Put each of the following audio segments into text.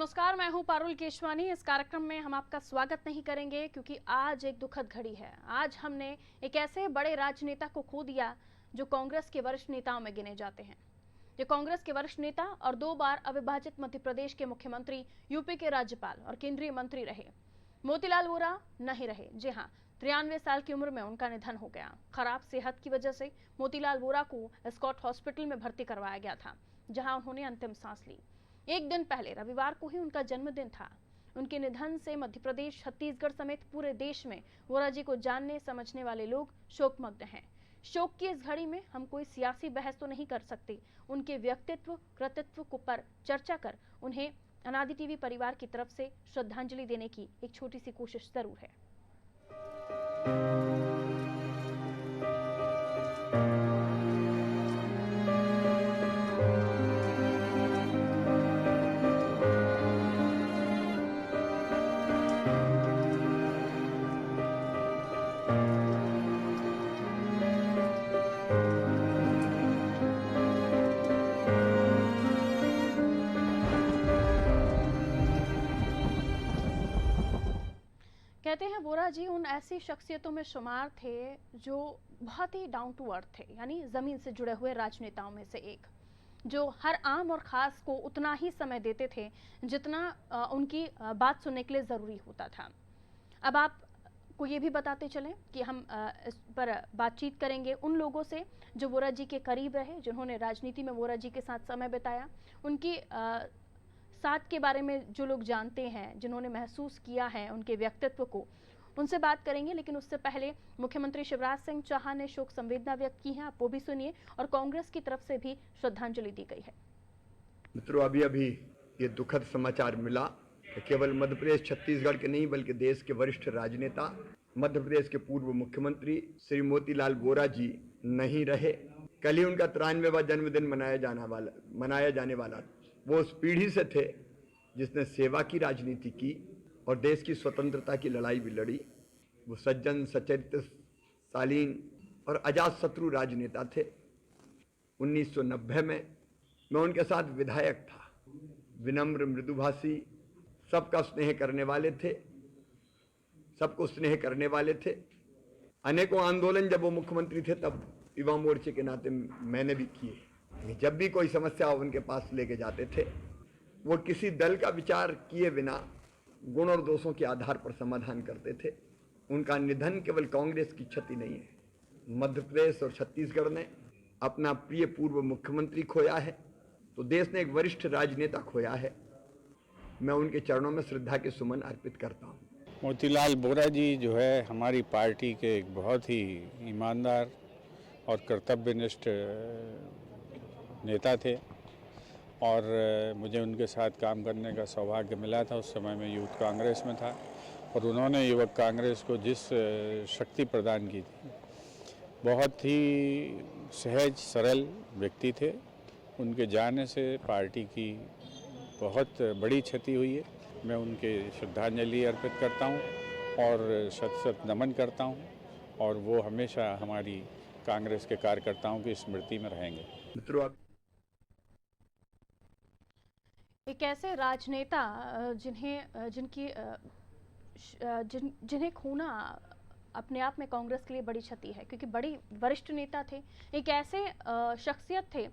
नमस्कार, मैं हूं पारुल केशवानी। इस कार्यक्रम में हम आपका स्वागत नहीं करेंगे क्योंकि आज एक दुखद घड़ी है। आज हमने एक ऐसे बड़े राजनेता को खो दिया जो कांग्रेस के वरिष्ठ नेताओं में गिने जाते हैं। जो कांग्रेस के वरिष्ठ नेता और 2 बार अविभाजित मध्य प्रदेश के मुख्यमंत्री, यूपी के राज्यपाल और केंद्रीय मंत्री रहे। मोतीलाल वोरा नहीं रहे। जी हाँ, 93 साल की उम्र में उनका निधन हो गया। खराब सेहत की वजह से मोतीलाल वोरा को एस्कॉट हॉस्पिटल में भर्ती करवाया गया था, जहां उन्होंने अंतिम सांस ली। एक दिन पहले रविवार को ही उनका जन्मदिन था। उनके निधन से मध्य प्रदेश, छत्तीसगढ़ समेत पूरे देश में वोरा जी को जानने समझने वाले लोग शोकमग्न हैं। शोक की इस घड़ी में हम कोई सियासी बहस तो नहीं कर सकते। उनके व्यक्तित्व, कृतित्व को पर चर्चा कर उन्हें अनादि टीवी परिवार की तरफ से श्रद्धांजलि देने की एक छोटी सी कोशिश जरूर है। कहते हैं वोरा जी उन ऐसी शख्सियतों में शुमार थे जो बहुत ही डाउन टू अर्थ थे, यानी जमीन से जुड़े हुए राजनेताओं में से एक, जो हर आम और खास को उतना ही समय देते थे जितना उनकी बात सुनने के लिए ज़रूरी होता था। अब आप को ये भी बताते चलें कि हम इस पर बातचीत करेंगे उन लोगों से जो वोरा जी के करीब रहे, जिन्होंने राजनीति में वोरा जी के साथ समय बिताया, उनकी साथ के बारे में जो लोग जानते हैं, जिन्होंने महसूस किया है उनके व्यक्तित्व को, उनसे बात करेंगे। लेकिन उससे पहले मुख्यमंत्री शिवराज सिंह चौहान ने शोक संवेदना व्यक्त की है, आप वो भी सुनिए। और कांग्रेस की तरफ से भी श्रद्धांजलि दी गई है। मित्रों, अभी अभी ये दुखद समाचार मिला कि केवल मध्य प्रदेश छत्तीसगढ़ के नहीं बल्कि देश के वरिष्ठ राजनेता, मध्य प्रदेश के पूर्व मुख्यमंत्री श्री मोतीलाल वोरा जी नहीं रहे। कल ही उनका 93वां जन्मदिन मनाया जाने वाला। वो उस पीढ़ी से थे जिसने सेवा की राजनीति की और देश की स्वतंत्रता की लड़ाई भी लड़ी। वो सज्जन, सचरित्र, शालीन और अजातशत्रु राजनेता थे। 1990 में मैं उनके साथ विधायक था। विनम्र, मृदुभाषी, सबका स्नेह करने वाले थे, सबको स्नेह करने वाले थे। अनेकों आंदोलन जब वो मुख्यमंत्री थे तब युवा मोर्चे के नाते मैंने भी किए। जब भी कोई समस्या उनके पास लेके जाते थे, वो किसी दल का विचार किए बिना गुण और दोषों के आधार पर समाधान करते थे। उनका निधन केवल कांग्रेस की क्षति नहीं है, मध्य प्रदेश और छत्तीसगढ़ ने अपना प्रिय पूर्व मुख्यमंत्री खोया है, तो देश ने एक वरिष्ठ राजनेता खोया है। मैं उनके चरणों में श्रद्धा के सुमन अर्पित करता हूँ। मोतीलाल वोरा जी जो है हमारी पार्टी के एक बहुत ही ईमानदार और कर्तव्यनिष्ठ नेता थे और मुझे उनके साथ काम करने का सौभाग्य मिला था। उस समय मैं यूथ कांग्रेस में था और उन्होंने युवक कांग्रेस को जिस शक्ति प्रदान की थी, बहुत ही सहज सरल व्यक्ति थे। उनके जाने से पार्टी की बहुत बड़ी क्षति हुई है। मैं उनके श्रद्धांजलि अर्पित करता हूं और शत शत नमन करता हूं और वो हमेशा हमारी कांग्रेस के कार्यकर्ताओं की स्मृति में रहेंगे। मित्रों, एक ऐसे राजनेता जिन्हें खोना अपने आप में कांग्रेस के लिए बड़ी क्षति है, क्योंकि बड़ी वरिष्ठ नेता थे। एक ऐसे शख्सियत थे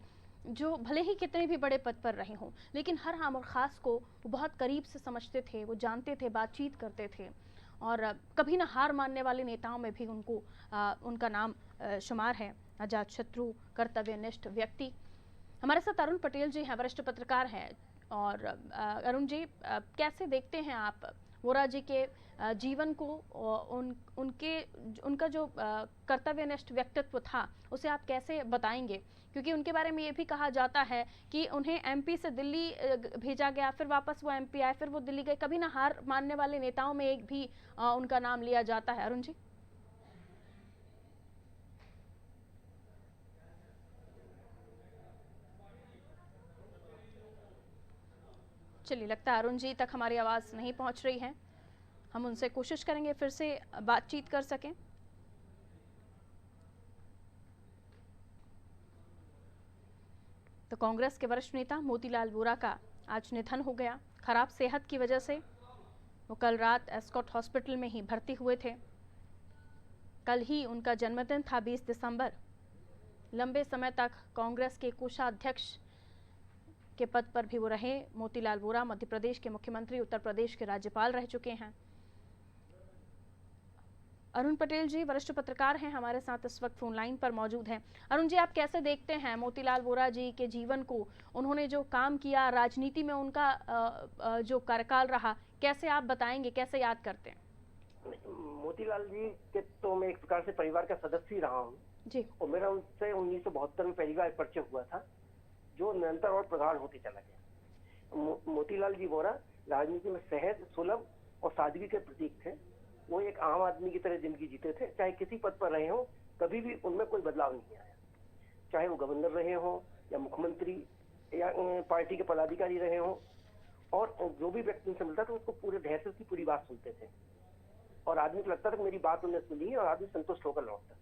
जो भले ही कितने भी बड़े पद पर रहे हों, लेकिन हर आम और ख़ास को वो बहुत करीब से समझते थे, वो जानते थे, बातचीत करते थे और कभी ना हार मानने वाले नेताओं में भी उनका नाम शुमार है। अजातशत्रु, कर्तव्यनिष्ठ व्यक्ति। हमारे साथ अरुण पटेल जी हैं, वरिष्ठ पत्रकार हैं। और अरुण जी, कैसे देखते हैं आप वोरा जी के जीवन को, उनका जो कर्तव्यनिष्ठ व्यक्तित्व था उसे आप कैसे बताएंगे? क्योंकि उनके बारे में ये भी कहा जाता है कि उन्हें एमपी से दिल्ली भेजा गया, फिर वापस वो एमपी आए, फिर वो दिल्ली गए। कभी ना हार मानने वाले नेताओं में एक भी उनका नाम लिया जाता है। अरुण जी, चलिए, लगता है अरुण जी तक हमारी आवाज़ नहीं पहुंच रही है। हम उनसे कोशिश करेंगे फिर से बातचीत कर सकें। तो कांग्रेस के वरिष्ठ नेता मोतीलाल वोरा का आज निधन हो गया। खराब सेहत की वजह से वो कल रात एस्कॉट हॉस्पिटल में ही भर्ती हुए थे। कल ही उनका जन्मदिन था 20 दिसंबर। लंबे समय तक कांग्रेस के कोषाध्यक्ष के पद पर भी वो रहे। मोतीलाल वोरा मध्य प्रदेश के मुख्यमंत्री, उत्तर प्रदेश के राज्यपाल रह चुके हैं। अरुण पटेल जी वरिष्ठ पत्रकार हैं, हमारे साथ इस वक्त फोन लाइन पर मौजूद हैं। अरुण जी, आप कैसे देखते हैं मोतीलाल वोरा जी के जीवन को? उन्होंने जो काम किया, राजनीति में उनका जो कार्यकाल रहा, कैसे आप बताएंगे, कैसे याद करते हैं? मोतीलाल जी के तो मैं एक प्रकार से परिवार का सदस्य ही रहा हूँ जी। और मेरा उनसे 1972 में पहली बार परिचय हुआ था, जो निरंतर और प्रगाढ़ होते चला गया। मोतीलाल जी वोरा राजनीति में सहज, सुलभ और सादगी के प्रतीक थे। वो एक आम आदमी की तरह जिंदगी जीते थे, चाहे किसी पद पर रहे हो, कभी भी उनमें कोई बदलाव नहीं आया। चाहे वो गवर्नर रहे हो या मुख्यमंत्री या पार्टी के पदाधिकारी रहे हो, और जो भी व्यक्ति उनसे मिलता था उसको पूरे धैर्य से उसकी पूरी बात सुनते थे और आदमी को लगता था कि मेरी बात उन्होंने सुनी है और आदमी संतुष्ट होकर लौटता।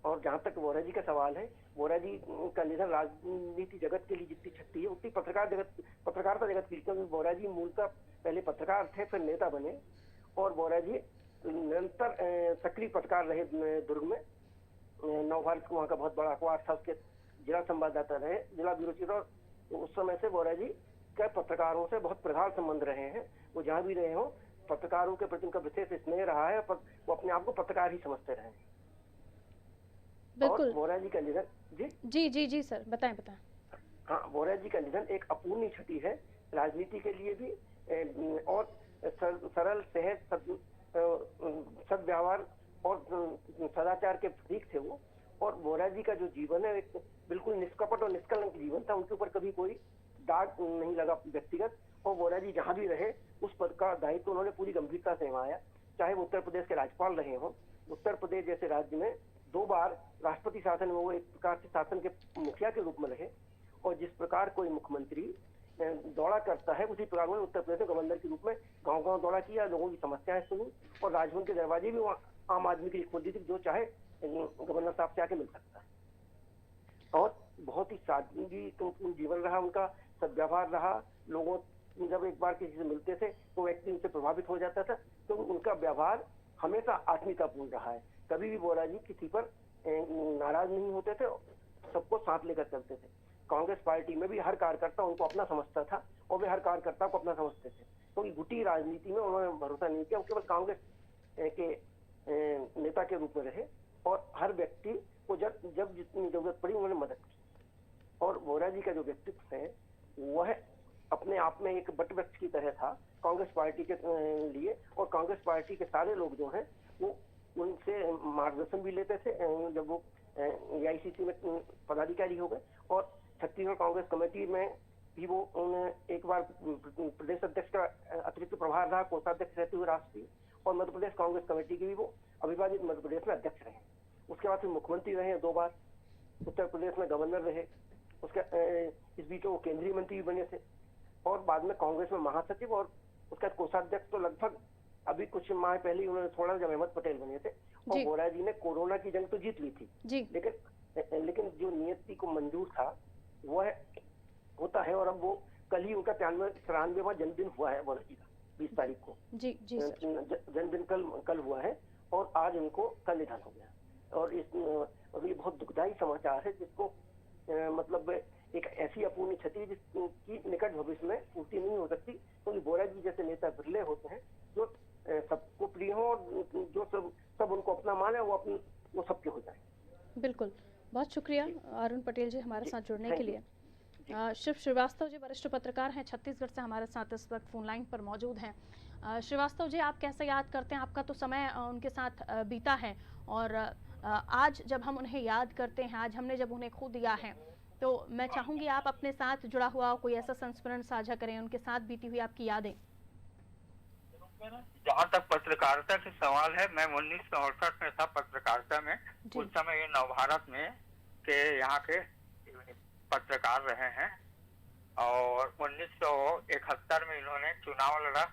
और जहां तक वोरा जी का सवाल है, वोरा जी का निधन राजनीति जगत के लिए जितनी क्षति है उतनी पत्रकारिता जगत के लिए, क्योंकि वोरा जी मूलतः पहले पत्रकार थे, फिर नेता बने और वोरा जी निरंतर सक्रिय पत्रकार रहे। दुर्ग में नवभारत वहाँ का बहुत बड़ा अखबार था, उसके जिला संवाददाता रहे, जिला ब्यूरो चीफ। और उस समय से वोरा जी के पत्रकारों से बहुत प्रगाढ़ संबंध रहे हैं। वो जहाँ भी रहे हो, पत्रकारों के प्रति उनका विशेष स्नेह रहा है, पर वो अपने आप को पत्रकार ही समझते रहे। बिल्कुल। और वोरा जी का निधन जी सर, बताएं। हाँ, वोरा जी का निधन एक अपूर्णीय क्षति है राजनीति के लिए भी, और सरल, सहज, सद्व्यवहार और सदाचार के प्रतीक थे वो। और वोरा जी का जो जीवन है एक बिल्कुल निष्कपट और निष्कलंक जीवन था। उनके ऊपर कभी कोई दाग नहीं लगा व्यक्तिगत। और वोरा जी जहाँ भी रहे उस पद का दायित्व उन्होंने पूरी गंभीरता से निभाया। चाहे वो उत्तर प्रदेश के राज्यपाल रहे हों, उत्तर प्रदेश जैसे राज्य में 2 बार राष्ट्रपति शासन में वो एक प्रकार से शासन के मुखिया के रूप में रहे। और जिस प्रकार कोई मुख्यमंत्री दौरा करता है, उसी प्रकार उन्होंने उत्तर प्रदेश में गवर्नर के रूप में गांव-गांव दौरा किया, लोगों की समस्याएं सुनी और राजभवन के दरवाजे भी वहाँ आम आदमी के लिए खोल दी थी, जो चाहे गवर्नर साहब से आके मिल सकता है। और बहुत ही सादगी जीवन रहा उनका, सद्व्यवहार रहा। लोगों जब एक बार किसी से मिलते थे तो व्यक्ति उनसे प्रभावित हो जाता था, तो उनका व्यवहार हमेशा आत्मीयतापूर्ण रहा है। कभी भी वोरा जी किसी पर नाराज नहीं होते थे, सबको साथ लेकर चलते थे। कांग्रेस पार्टी में भी हर कार्यकर्ता उनको अपना समझता था और वे हर कार्यकर्ता को अपना समझते थे। तो गुटी राजनीति में उन्होंने भरोसा नहीं किया, वो केवल कांग्रेस के नेता के रूप में रहे और हर व्यक्ति को जब जितनी जरूरत पड़ी उन्होंने मदद की। और वोरा जी का जो व्यक्तित्व है वह अपने आप में एक वट वृक्ष की तरह था कांग्रेस पार्टी के लिए। और कांग्रेस पार्टी के सारे लोग जो हैं वो उनसे मार्गदर्शन भी लेते थे जब वो AICC में पदाधिकारी हो गए। और छत्तीसगढ़ कांग्रेस कमेटी में भी वो एक बार प्रदेश अध्यक्ष का अतिरिक्त प्रभार रहा, कोषाध्यक्ष रहते हुए राष्ट्रीय। और मध्य प्रदेश कांग्रेस कमेटी के भी वो अविभाजित मध्य प्रदेश में अध्यक्ष रहे। उसके बाद फिर मुख्यमंत्री रहे 2 बार, उत्तर प्रदेश में गवर्नर रहे, उसके इस बीच वो केंद्रीय मंत्री भी बने थे और बाद में कांग्रेस में महासचिव और उसका कोषाध्यक्ष तो लगभग अभी कुछ माह पहले उन्होंने थोड़ा जब अहमद पटेल बने थे। और वोरा जी ने कोरोना की जंग तो जीत ली थी जी। लेकिन जो नियति को मंजूर था वह होता है। और अब वो कल ही उनका 93वां जन्मदिन हुआ है वोरा जी का, 20 तारीख को जी जन्मदिन कल हुआ है और आज उनको कल निधन हो गया। और ये बहुत दुखदायी समाचार है, जिसको मतलब एक ऐसी अपूर्णीय क्षति जिसकी निकट भविष्य में पूर्ति नहीं हो सकती, क्योंकि वोरा जी जैसे नेता बिरले होते हैं जो सबको प्रिय हो और जो सब उनको अपना माने, वो सबके हो जाए। बिल्कुल, बहुत शुक्रिया अरुण पटेल जी हमारे साथ जुड़ने के लिए। शिव श्रीवास्तव जी वरिष्ठ पत्रकार हैं, छत्तीसगढ़ से हमारे साथ इस वक्त फोन लाइन पर मौजूद हैं। श्रीवास्तव जी, आप कैसे याद करते हैं? आपका तो समय उनके साथ बीता है और आज जब हम उन्हें याद करते हैं, आज हमने जब उन्हें खो दिया है, तो मैं चाहूंगी आप अपने साथ जुड़ा हुआ कोई ऐसा संस्मरण साझा करें, उनके साथ बीती हुई आपकी यादें। जहाँ तक पत्रकारिता के सवाल है, मैं 1968 में था पत्रकारिता में। उस समय ये नवभारत में के यहाँ के पत्रकार रहे हैं और 1971 में इन्होंने चुनाव लड़ा,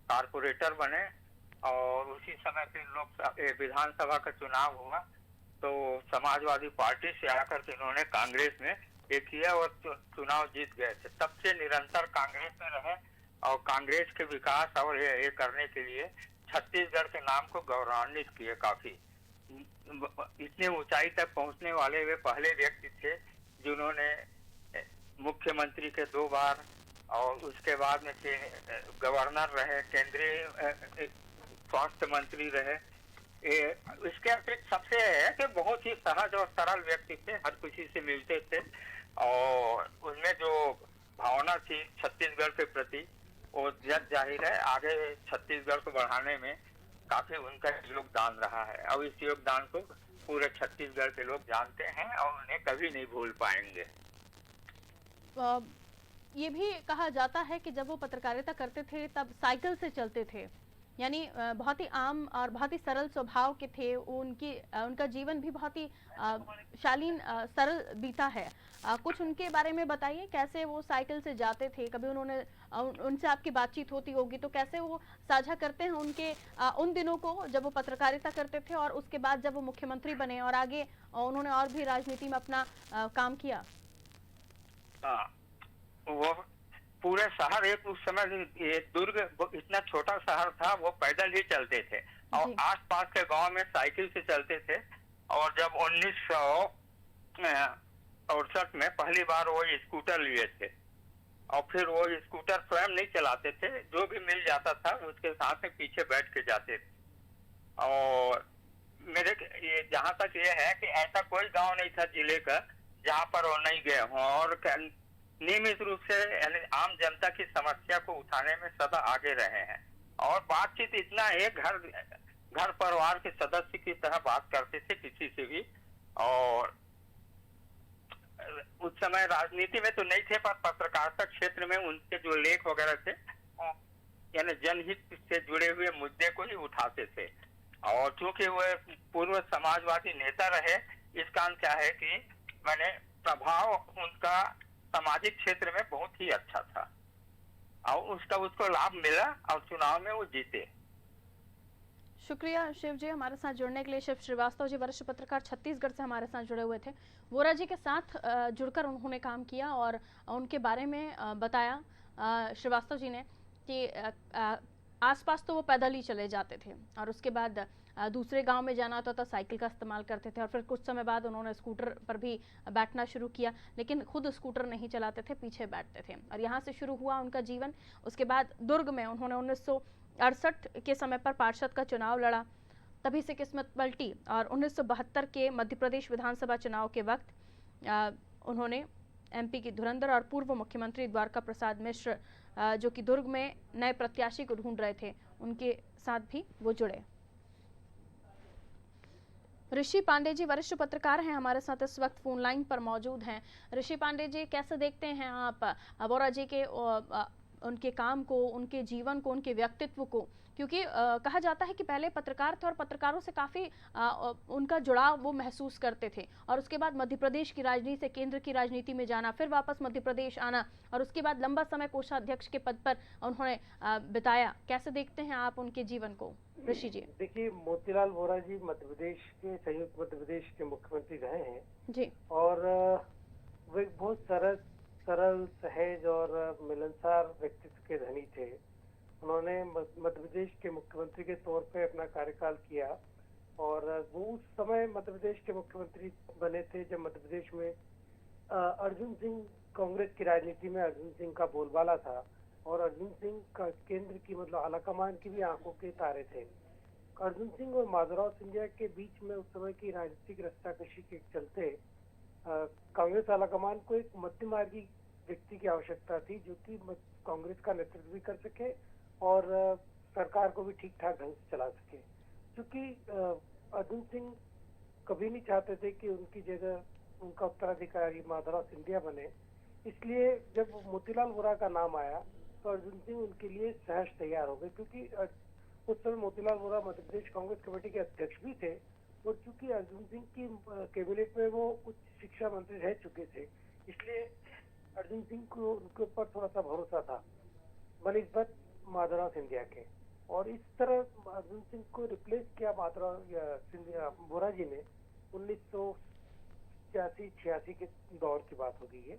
कारपोरेटर बने और उसी समय फिर विधानसभा का चुनाव हुआ तो समाजवादी पार्टी से आकर के इन्होंने कांग्रेस में एक किया और चुनाव जीत गए थे। तब से निरंतर कांग्रेस में रहे और कांग्रेस के विकास और ये करने के लिए छत्तीसगढ़ के नाम को गौरवान्वित किए काफी। इतने ऊंचाई तक पहुंचने वाले वे पहले व्यक्ति थे जिन्होंने मुख्यमंत्री के 2 बार और उसके बाद में गवर्नर रहे, केंद्रीय स्वास्थ्य मंत्री रहे। इसके अतिरिक्त सबसे है कि बहुत ही सहज और सरल व्यक्ति थे, हर किसी से मिलते थे और उनमें जो भावना थी छत्तीसगढ़ के प्रति वो जाहिर है आगे छत्तीसगढ़ को बढ़ाने में काफी उनका योगदान रहा है और इस योगदान को पूरे छत्तीसगढ़ के लोग जानते हैं और उन्हें कभी नहीं भूल पाएंगे। ये भी कहा जाता है कि जब वो पत्रकारिता करते थे तब साइकिल से चलते थे, यानी बहुत ही आम और बहुत ही सरल स्वभाव के थे। उनका जीवन भी बहुत ही शालीन सरल बीता है। कुछ उनके बारे में बताइए, कैसे वो साइकिल से जाते थे? कभी उनसे आपकी बातचीत होती होगी तो कैसे वो साझा करते हैं उनके उन दिनों को जब वो पत्रकारिता करते थे और उसके बाद जब वो मुख्यमंत्री बने और आगे उन्होंने और भी राजनीति में अपना काम किया? वो पूरे शहर एक उस समय ये दुर्ग इतना छोटा शहर था, वो पैदल ही चलते थे और आसपास के गांव में साइकिल से चलते थे। और जब 1968 में पहली बार वो स्कूटर लिए थे और फिर वो स्कूटर स्वयं नहीं चलाते थे, जो भी मिल जाता था उसके साथ में पीछे बैठ के जाते थे। और मेरे ये जहाँ तक ये है कि ऐसा कोई गांव नहीं था जिले का जहाँ पर वो नहीं गए हों और नियमित रूप से यानी आम जनता की समस्या को उठाने में सदा आगे रहे हैं। और बातचीत इतना एक घर परिवार के सदस्य की तरह बात करते थे किसी से भी। और उस समय राजनीति में तो नहीं थे पर पत्रकारिता क्षेत्र में उनके जो लेख वगैरह थे यानी जनहित से जुड़े हुए मुद्दे को ही उठाते थे। और चूंकि वह पूर्व समाजवादी नेता रहे, इस कारण क्या है कि मैंने प्रभाव उनका सामाजिक क्षेत्र में बहुत ही अच्छा था और उसको लाभ मिला और चुनाव में वो जीते। शुक्रिया शिव जी, हमारे साथ जुड़ने के लिए। शिव श्रीवास्तव जी वरिष्ठ पत्रकार छत्तीसगढ़ से हमारे साथ जुड़े हुए थे। वोरा जी के साथ जुड़कर उन्होंने काम किया और उनके बारे में बताया श्रीवास्तव जी ने कि आसपास तो वो पैदल ही चले जाते थे और उसके बाद दूसरे गांव में जाना होता तो साइकिल का इस्तेमाल करते थे और फिर कुछ समय बाद उन्होंने स्कूटर पर भी बैठना शुरू किया, लेकिन खुद स्कूटर नहीं चलाते थे, पीछे बैठते थे और यहाँ से शुरू हुआ उनका जीवन। उसके बाद दुर्ग में उन्होंने 1968 के समय पर पार्षद का चुनाव लड़ा, तभी से किस्मत पलटी और 1972 के मध्य प्रदेश विधानसभा चुनाव के वक्त उन्होंने एमपी की धुरंधर और पूर्व मुख्यमंत्री द्वारका प्रसाद मिश्र जो कि दुर्ग में नए प्रत्याशी को ढूंढ रहे थे, उनके साथ भी वो जुड़े। ऋषि पांडे जी वरिष्ठ पत्रकार हैं, हमारे साथ इस वक्त फोन लाइन पर मौजूद हैं। ऋषि पांडे जी, कैसे देखते हैं आप वोरा जी के उनके काम को, उनके जीवन को, उनके व्यक्तित्व को? क्योंकि कहा जाता है कि पहले पत्रकार थे और पत्रकारों से काफ़ी उनका जुड़ाव वो महसूस करते थे और उसके बाद मध्य प्रदेश की राजनीति से केंद्र की राजनीति में जाना, फिर वापस मध्य प्रदेश आना और उसके बाद लंबा समय कोषाध्यक्ष के पद पर उन्होंने बिताया। कैसे देखते हैं आप उनके जीवन को ऋषि जी? देखिए, मोतीलाल वोरा जी मध्य प्रदेश के संयुक्त मध्य प्रदेश के मुख्यमंत्री रहे हैं जी और वे बहुत सरल सहज और मिलनसार व्यक्तित्व के धनी थे। उन्होंने मध्य प्रदेश के मुख्यमंत्री के तौर पे अपना कार्यकाल किया और वो उस समय मध्य प्रदेश के मुख्यमंत्री बने थे जब मध्य प्रदेश में अर्जुन सिंह, कांग्रेस की राजनीति में अर्जुन सिंह का बोलबाला था और अर्जुन सिंह का केंद्र की मतलब आलाकमान की भी आंखों के तारे थे। अर्जुन सिंह और माधवराव सिंधिया के बीच में उस समय की राजनीतिक रस्साकशी के चलते कांग्रेस आलाकमान को एक मध्यमार्गी व्यक्ति की आवश्यकता थी जो कि कांग्रेस का नेतृत्व भी कर सके और सरकार को भी ठीक ठाक ढंग से चला सके। क्योंकि अर्जुन सिंह कभी नहीं चाहते थे कि उनकी जगह उनका उत्तराधिकारी माधवराव सिंधिया बने, इसलिए जब मोतीलाल वोरा का नाम आया तो अर्जुन सिंह उनके लिए सहज तैयार हो गए। क्योंकि उस समय मोतीलाल वोरा मध्य प्रदेश कांग्रेस कमेटी के अध्यक्ष भी थे और चूंकि अर्जुन सिंह की कैबिनेट में वो उच्च शिक्षा मंत्री रह चुके थे, इसलिए अर्जुन सिंह को उनके ऊपर थोड़ा सा भरोसा था बनिस्बत माधवराव सिंधिया के। और इस तरह अर्जुन सिंह को रिप्लेस किया वोरा जी ने 1986 के दौर की बात हो गई है।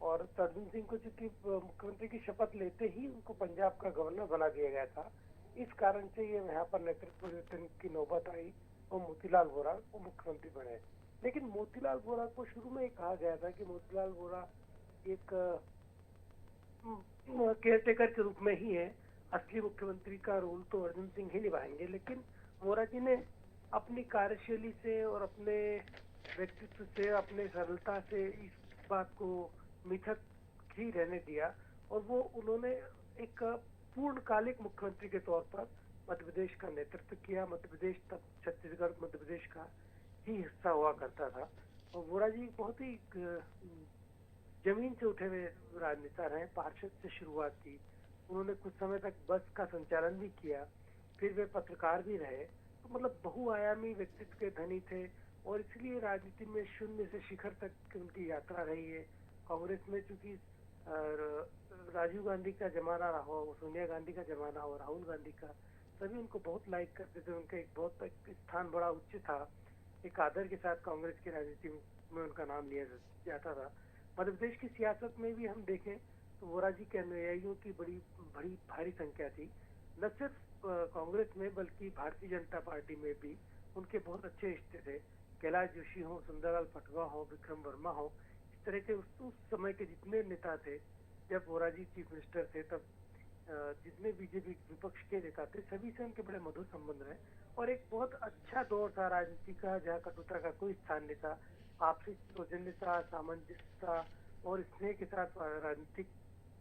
और अर्जुन सिंह को चूंकि मुख्यमंत्री की शपथ लेते ही उनको पंजाब का गवर्नर बना दिया गया था, इस कारण से ये यहाँ पर नेतृत्व परिवर्तन की नौबत आई और मोतीलाल वोरा वो मुख्यमंत्री बने। लेकिन मोतीलाल वोरा को शुरू में कहा गया था कि मोतीलाल वोरा एक केयरटेकर के रूप में ही है, असली मुख्यमंत्री का रोल तो अर्जुन सिंह ही निभाएंगे। लेकिन वोरा जी ने अपनी कार्यशैली से और अपने व्यक्तित्व से, अपने सरलता से इस बात को मिथक ही रहने दिया और वो उन्होंने एक पूर्णकालिक मुख्यमंत्री के तौर पर मध्य प्रदेश का नेतृत्व किया। मध्य प्रदेश तब छत्तीसगढ़ मध्य प्रदेश का ही हिस्सा हुआ करता था और वोरा जी बहुत ही जमीन से उठे हुए राजनेता रहे। पार्षद से शुरुआत की, उन्होंने कुछ समय तक बस का संचालन भी किया, फिर वे पत्रकार भी रहे। तो मतलब बहुआयामी व्यक्तित्व के धनी थे और इसलिए राजनीति में शून्य से शिखर तक की उनकी यात्रा रही है। कांग्रेस में चूंकि राजीव गांधी का जमाना रहा हो, सोनिया गांधी का जमाना हो, राहुल गांधी का, सभी उनको बहुत लाइक करते थे। उनका एक बहुत स्थान बड़ा उच्च था, एक आदर के साथ कांग्रेस की राजनीति में उनका नाम लिया जाता था। मध्य प्रदेश की सियासत में भी हम देखें तो वोरा जी के अनुयायियों की बड़ी भारी संख्या थी, न सिर्फ कांग्रेस में बल्कि भारतीय जनता पार्टी में भी उनके बहुत अच्छे रिश्ते थे। कैलाश जोशी हो, सुंदरलाल पटवा हो, विक्रम वर्मा हो, इस तरह के उस समय के जितने नेता थे, जब वोरा जी चीफ मिनिस्टर थे तब जितने बीजेपी विपक्ष के नेता थे सभी से उनके बड़े मधुर संबंध रहे और एक बहुत अच्छा दौर था राजनीति का, जहाँ कटुता का कोई स्थान नहीं था। आपसी सौजन्यता, सामंजस्य था और स्नेह के साथ राजनीति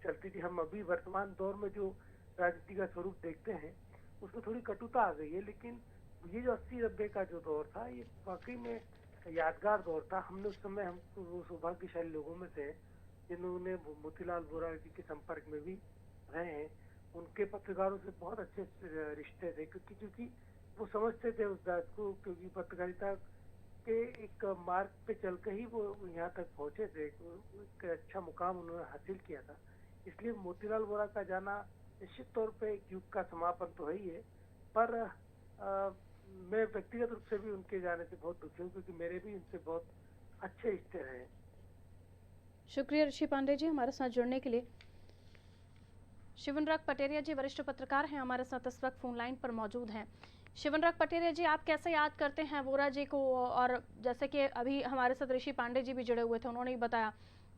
चलती थी। हम अभी वर्तमान दौर में जो राजनीति का स्वरूप देखते हैं उसमें थोड़ी कटुता आ गई है, लेकिन ये जो 80-90 का जो दौर था ये वाकई में यादगार दौर था। हमने उस समय, हम वो सौभाग्यशाली लोगों में से जिन्होंने मोतीलाल वोरा जी के संपर्क में भी रहे हैं। उनके पत्रकारों से बहुत अच्छे रिश्ते थे क्योंकि वो समझते थे उस बात को, क्योंकि पत्रकारिता के एक मार्ग पे चल के ही वो यहाँ तक पहुंचे थे, एक अच्छा मुकाम उन्होंने हासिल किया था। इसलिए मोतीलाल वोरा का जाना निश्चित तौर पे एक युग का समापन तो है ही है, पर मैं व्यक्तिगत रूप से भी उनके जाने से बहुत दुखी हूँ क्योंकि मेरे भी उनसे बहुत अच्छे रिश्ते रहे। शुक्रिया ऋषि पांडे जी हमारे साथ जुड़ने के लिए। शिवनराग पटेरिया जी वरिष्ठ पत्रकार हैं, हमारे साथ इस वक्त फोन लाइन पर मौजूद हैं। शिवनराग पटेरिया जी, आप कैसे याद करते हैं वोरा जी को? और जैसे कि अभी हमारे साथ ऋषि पांडे जी भी जुड़े हुए थे, उन्होंने भी बताया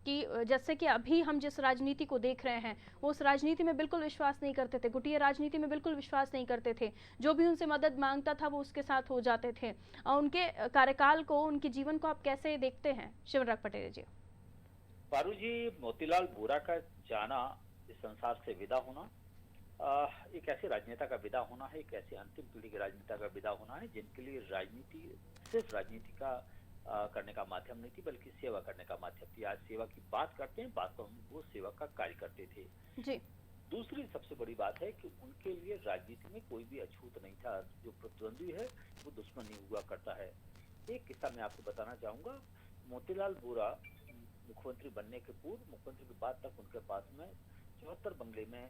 कि जैसे कि अभी हम जिस राजनीति को देख रहे हैं वो उस राजनीति में बिल्कुल विश्वास नहीं करते थे, गुटिया राजनीति में बिल्कुल विश्वास नहीं करते थे। जो भी उनसे मदद मांगता था वो उसके साथ हो जाते थे। और उनके कार्यकाल को, उनके जीवन को आप कैसे देखते हैं शिवनराग पटेरिया जी? पारू जी, मोतीलाल वोरा का जाना, इस संसार से विदा होना, एक ऐसे राजनेता का विदा होना है, एक ऐसे अंतिम पीढ़ी के राजनेता का विदा होना है जिनके लिए राजनीति सिर्फ राजनीति का करने का माध्यम नहीं थी बल्कि सेवा करने का माध्यम थी। आज सेवा की बात करते हैं, वास्तव में वो सेवा का कार्य करते थे जी। दूसरी सबसे बड़ी बात है कि उनके लिए राजनीति में कोई भी अछूत नहीं था। जो प्रतिद्वंदी है वो दुश्मन नहीं हुआ करता है। एक किस्सा मैं आपको बताना चाहूंगा। मोतीलाल वोरा मुख्यमंत्री बनने के पूर्व, मुख्यमंत्री के बाद तक उनके पास में 74 बंगले में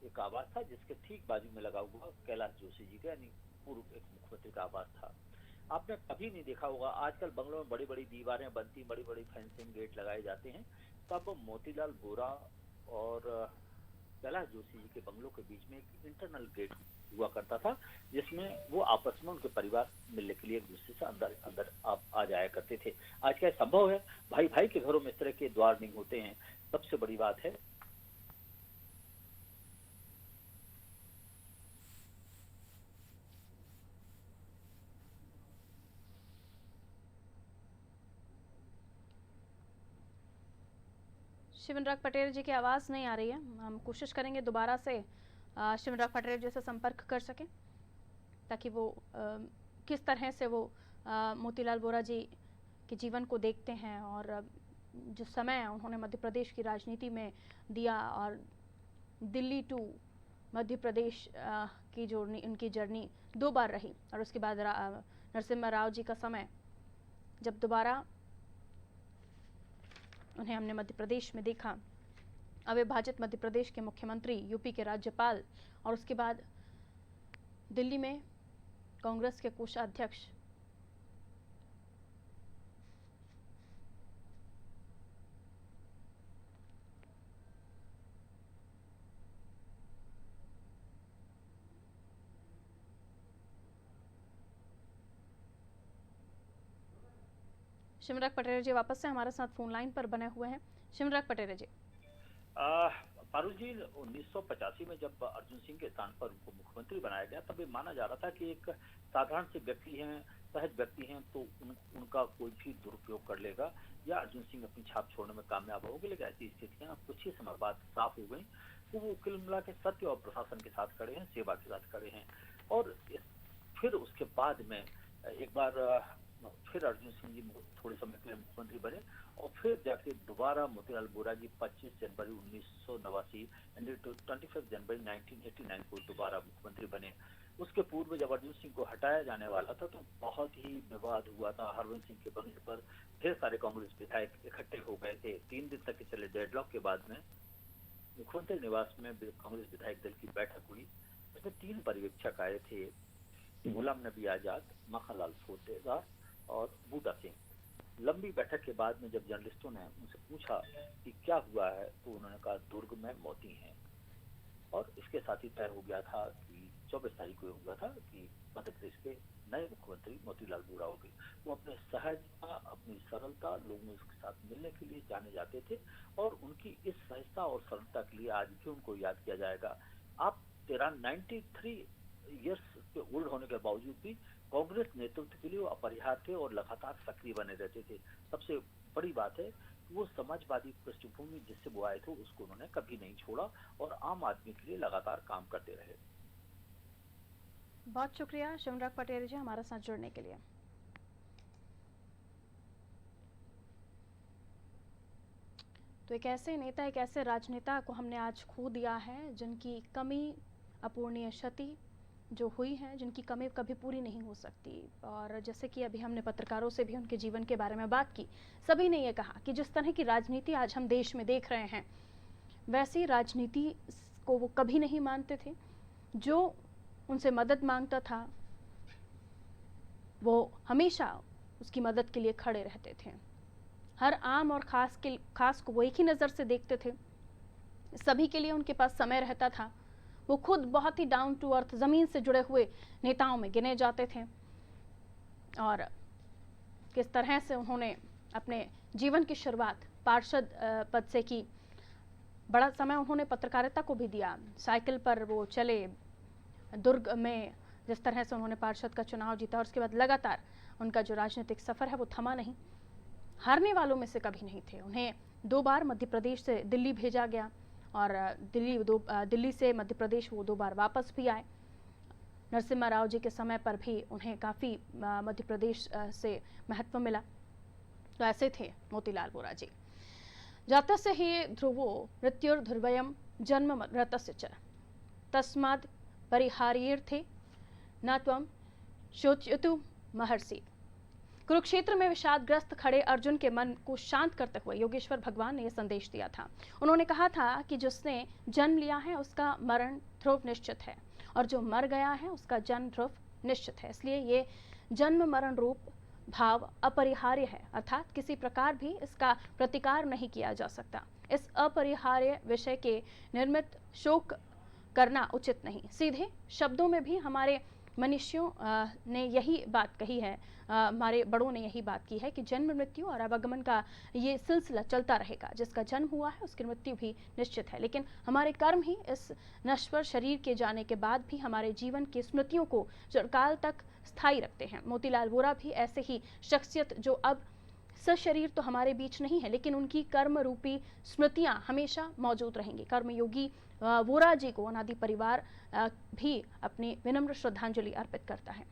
एक आवास था जिसके ठीक बाजू में लगा हुआ कैलाश जोशी जी का, यानी पूर्व एक मुख्यमंत्री का आवास था। आपने कभी नहीं देखा होगा, आजकल बंगलों में बड़ी बड़ी दीवारें बनती, बड़ी बड़ी फेंसिंग गेट लगाए जाते हैं, तब मोतीलाल वोरा और कैलाश जोशी जी के बंगलों के बीच में एक इंटरनल गेट हुआ करता था जिसमें वो आपस में उनके परिवार मिलने के लिए एक दूसरे से अंदर आ जाया करते थे। आज क्या संभव है? भाई भाई के घरों में इस तरह के द्वार नहीं होते हैं। सबसे बड़ी बात है शिवनराग पटेल जी की आवाज़ नहीं आ रही है, हम कोशिश करेंगे दोबारा से शिवनराग पटेल जी से संपर्क कर सकें ताकि वो किस तरह से वो मोतीलाल वोरा जी के जीवन को देखते हैं और जो समय उन्होंने मध्य प्रदेश की राजनीति में दिया और दिल्ली टू मध्य प्रदेश की जो उनकी जर्नी 2 बार रही और उसके बाद नरसिम्हा राव जी का समय जब दोबारा उन्हें हमने मध्य प्रदेश में देखा, अविभाजित मध्य प्रदेश के मुख्यमंत्री, यूपी के राज्यपाल और उसके बाद दिल्ली में कांग्रेस के कोषाध्यक्ष। शिवराज पटेरे जी वापस से हमारे साथ फोन लाइन पर बने हुए हैं। शिवराज पटेरे जी, पारुल जी, 1985 में जब अर्जुन सिंह के स्थान पर उनको मुख्यमंत्री बनाया गया तब ये माना जा रहा था कि एक साधारण से व्यक्ति हैं, सहज व्यक्ति हैं, तो उनका कोई भी दुरुपयोग कर लेगा या अर्जुन सिंह अपनी छाप छोड़ने में कामयाब होंगे। लेकिन ऐसी स्थितियां कुछ ही समय बाद साफ हो गई। तो वो कुल मिला के सत्य और प्रशासन के साथ खड़े हैं, सेवा के साथ खड़े हैं। और फिर उसके बाद में एक बार फिर अर्जुन सिंह जी थोड़े समय के लिए मुख्यमंत्री बने और फिर जाके दोबारा मोतीलाल वोरा जी 25 जनवरी 1989 यानी 25 जनवरी 1989 को दोबारा मुख्यमंत्री बने। उसके पूर्व जब अर्जुन सिंह को हटाया जाने वाला था तो बहुत ही विवाद हुआ था। हरवंश सिंह के बनने पर ढेर सारे कांग्रेस विधायक इकट्ठे हो गए थे। 3 दिन तक के चले डेडलॉक के बाद में मुख्यमंत्री निवास में कांग्रेस विधायक दल की बैठक हुई। उसमें 3 पर्यवेक्षक आए थे, गुलाम नबी आजाद, मक्खनलाल फोटेदार और बूटा सिंह। लंबी बैठक के बाद में जब जर्नलिस्टों ने उनसे पूछा कि क्या हुआ है तो उन्होंने कहा दुर्ग में मोती हैं। और इसके साथ ही तय हो गया था कि 24 तारीख को हुआ था कि मध्य प्रदेश के नए मुख्यमंत्री मोतीलाल वोरा हो गए। वो अपने सहजता, अपनी सरलता, लोगों के साथ मिलने के लिए जाने जाते थे और उनकी इस सहजता और सरलता के लिए आज भी उनको याद किया जाएगा। आप 93 ईयर्स के ओल्ड होने के बावजूद भी कांग्रेस नेतृत्व के लिए वो अपरिहार्य थे और लगातार सक्रिय बने रहते थे। सबसे बड़ी बात है कि वो समाजवादी पृष्ठभूमि जिससे वो आए थे उसको उन्होंने कभी नहीं छोड़ा और आम आदमी के लिए लगातार काम करते रहे। बहुत शुक्रिया शिवराज पटेरे जी हमारे साथ जुड़ने के लिए। तो एक ऐसे नेता, एक ऐसे राजनेता को हमने आज खो दिया है जिनकी कमी, अपूर्णीय क्षति जो हुई है, जिनकी कमी कभी पूरी नहीं हो सकती। और जैसे कि अभी हमने पत्रकारों से भी उनके जीवन के बारे में बात की, सभी ने ये कहा कि जिस तरह की राजनीति आज हम देश में देख रहे हैं वैसी राजनीति को वो कभी नहीं मानते थे। जो उनसे मदद मांगता था वो हमेशा उसकी मदद के लिए खड़े रहते थे। हर आम और खास को वो एक ही नज़र से देखते थे। सभी के लिए उनके पास समय रहता था। वो खुद बहुत ही डाउन टू अर्थ, ज़मीन से जुड़े हुए नेताओं में गिने जाते थे। और किस तरह से उन्होंने अपने जीवन की शुरुआत पार्षद पद से की। बड़ा समय उन्होंने पत्रकारिता को भी दिया। साइकिल पर वो चले, दुर्ग में जिस तरह से उन्होंने पार्षद का चुनाव जीता और उसके बाद लगातार उनका जो राजनीतिक सफ़र है वो थमा नहीं। हारने वालों में से कभी नहीं थे। उन्हें 2 बार मध्य प्रदेश से दिल्ली भेजा गया और दिल्ली से मध्य प्रदेश वो 2 बार वापस भी आए। नरसिम्हा राव जी के समय पर भी उन्हें काफ़ी मध्य प्रदेश से महत्व मिला। तो ऐसे थे मोतीलाल वोरा जी। जातस्य हि ध्रुवो मृत्युर्ध्रुवयं जन्म मृतस्य च तस्माद् परिहार्यर्थे न त्वं शोच्यतु महर्षि। कुरुक्षेत्र में विषादग्रस्त खड़े अर्जुन के मन को शांत करते हुए योगेश्वर भगवान ने यह संदेश दिया था। उन्होंने कहा था कि जिसने जन्म लिया है उसका मरण ध्रुव निश्चित है और जो मर गया है उसका जन्म ध्रुव निश्चित है। इसलिए ये जन्म मरण रूप भाव अपरिहार्य है, अर्थात किसी प्रकार भी इसका प्रतिकार नहीं किया जा सकता। इस अपरिहार्य विषय के निर्मित शोक करना उचित नहीं। सीधे शब्दों में भी हमारे मनुष्यों ने यही बात कही है, हमारे बड़ों ने यही बात की है कि जन्म मृत्यु और आवागमन का ये सिलसिला चलता रहेगा। जिसका जन्म हुआ है उसकी मृत्यु भी निश्चित है, लेकिन हमारे कर्म ही इस नश्वर शरीर के जाने के बाद भी हमारे जीवन की स्मृतियों को चिरकाल तक स्थायी रखते हैं। मोतीलाल वोरा भी ऐसे ही शख्सियत जो अब सशरीर तो हमारे बीच नहीं है, लेकिन उनकी कर्म रूपी स्मृतियां हमेशा मौजूद रहेंगी। कर्मयोगी वोरा जी को अनादि परिवार भी अपनी विनम्र श्रद्धांजलि अर्पित करता है।